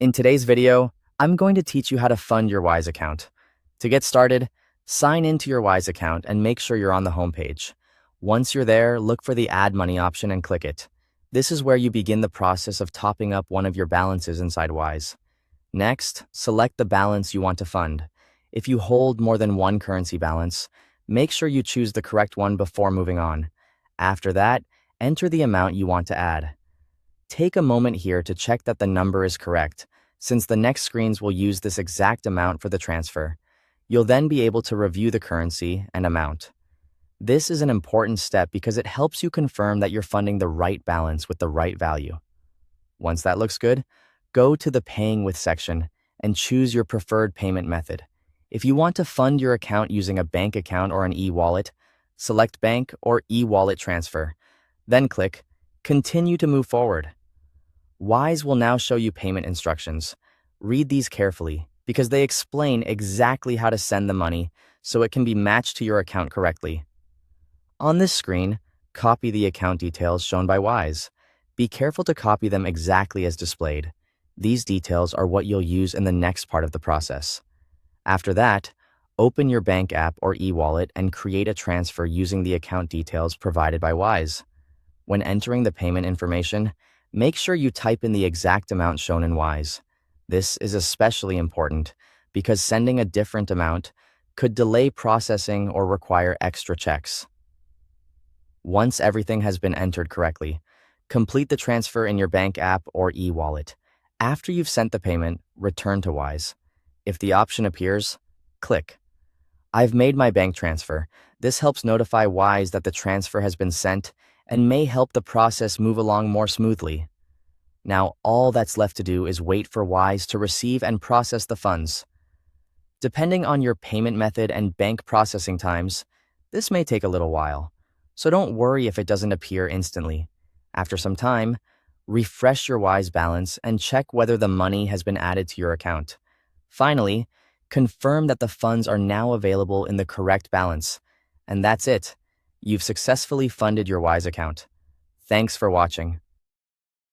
In today's video, I'm going to teach you how to fund your Wise account. To get started, sign into your Wise account and make sure you're on the home page. Once you're there, look for the Add Money option and click it. This is where you begin the process of topping up one of your balances inside Wise. Next, select the balance you want to fund. If you hold more than one currency balance, make sure you choose the correct one before moving on. After that, enter the amount you want to add. Take a moment here to check that the number is correct, since the next screens will use this exact amount for the transfer. You'll then be able to review the currency and amount. This is an important step because it helps you confirm that you're funding the right balance with the right value. Once that looks good, go to the Paying With section and choose your preferred payment method. If you want to fund your account using a bank account or an e-wallet, select Bank or e-wallet transfer. Then click Continue to move forward. Wise will now show you payment instructions. Read these carefully because they explain exactly how to send the money so it can be matched to your account correctly. On this screen, copy the account details shown by Wise. Be careful to copy them exactly as displayed. These details are what you'll use in the next part of the process. After that, open your bank app or e-wallet and create a transfer using the account details provided by Wise. When entering the payment information, make sure you type in the exact amount shown in Wise. This is especially important because sending a different amount could delay processing or require extra checks. Once everything has been entered correctly, complete the transfer in your bank app or e-wallet. After you've sent the payment, return to Wise. If the option appears, click I've made my bank transfer. This helps notify Wise that the transfer has been sent and may help the process move along more smoothly. Now, all that's left to do is wait for Wise to receive and process the funds. Depending on your payment method and bank processing times, this may take a little while, so don't worry if it doesn't appear instantly. After some time, refresh your Wise balance and check whether the money has been added to your account. Finally, confirm that the funds are now available in the correct balance. And that's it. You've successfully funded your Wise account. Thanks for watching.